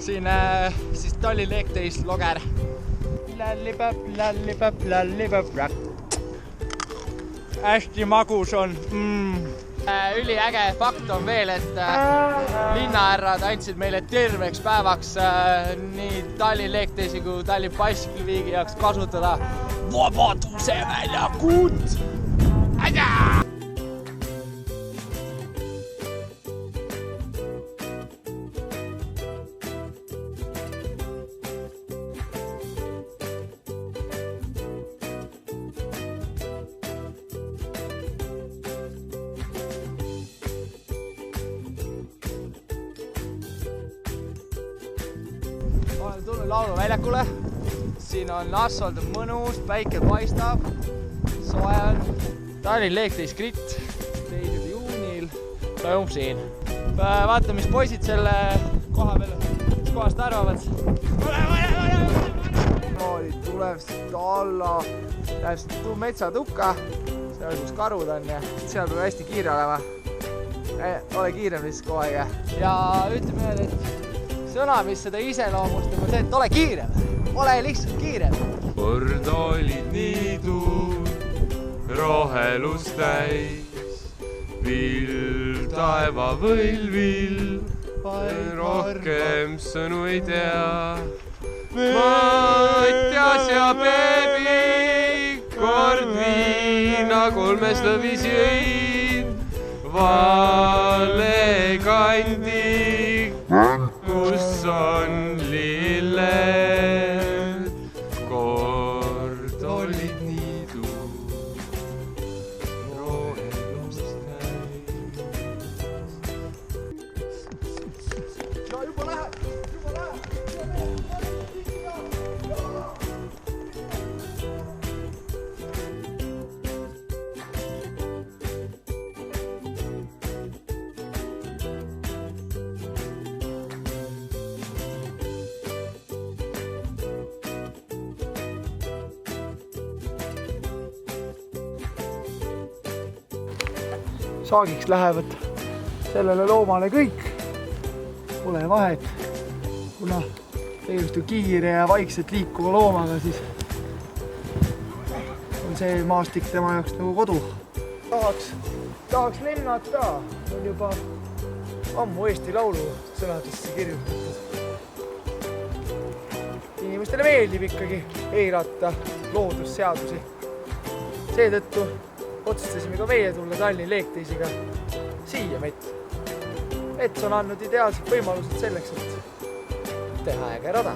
siin siis Tallinn Lake Days loger. Hästi magus on. Üliäge fakt on veel, et linnahärrad andsid meile terveks päevaks nii Tallinn Lake Daysi kui Tallinn Bicycle Weeki jaoks kasutada Vabaduse väljakut. Olen tulnud lauluväljakule. Siin on asfalt mõnus, päike paistab, soe on. Tallinn Lake Days Grit 2. juunil toimub siin. Vaata, mis poisid selle koha peal, mis kohast arvavad. Tuleb siit alla, läheb siit metsatukka, seal kus karud on ja seal peab hästi kiire olema. Ole kiirem lihtsalt kogu aeg. Ja ütleme nüüd, et sõna, mis seda iseloomustab, on see, et ole kiirem. Ole lihtsalt kiirem. Kord olid niidud rohelust täis, vill taeva võlvil, rohkem sõnu ei tea. Matjas ja Peebi kord viina 3 lõvis jõin, Valle kandi, kus on lilled, kord olid niidud rohelust täis. Ja juba läheb. Saagiks lähevad sellele loomale kõik, pole vahet, kuna tegemist on kiire ja vaikselt liikuva loomaga, siis on see maastik tema jaoks nagu kodu. Tahaks lennata, on juba ammu Eesti Laulu sõnadesse kirjutatud. Inimestele meeldib ikkagi eirata loodusseadusi. Seetõttu otsustasime ka meie tulla Tallinn Lake Daysiga siia mett. Mets on andnud ideaalsed võimalused selleks, et teha äge rada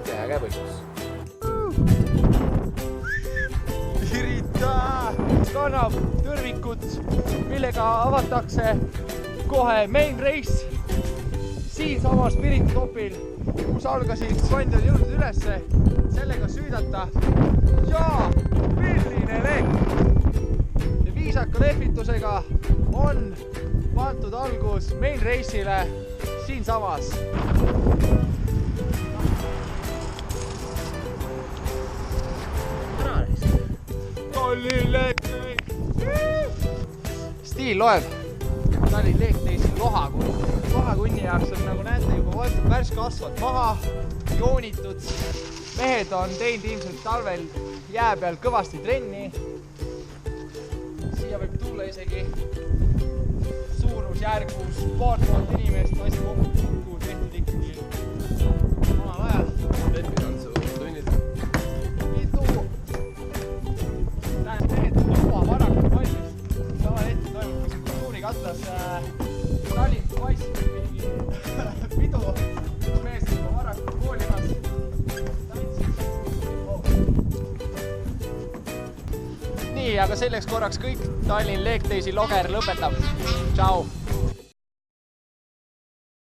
ja äge võistlus. Irita kannab tõrvikut, millega avatakse kohe main race siin sama Spirit Topil, kus algasid kandjad jõudnud ülesse, sellega süüdata ja milline lehk! Viisaka lehvitusega on pandud algus main race'ile siin samas. Tallinn Lake Days! Stiil loeb. Tallinn Lake Daysi lohakunni. Lohakunni jaoks on, nagu näete, juba võetud värske asfalt maha, joonitud. Mehed on teinud ilmselt talvel jää peal kõvasti trenni. Siia võib tulla isegi suurusjärgus paartuhat inimest, asi kokku tehtud ikkagi omal ajal. Lepitantsu tunnid. Mitu! Mehed juba varakult valmis. Sama hetkel toimub siin kultuurikatlas Tallinn Bicycle Weeki pidu. Üks mees juba varakult koolimas. Nii, aga selleks korraks kõik. Tallinn Lake Daysi loger lõpetab. Tšau!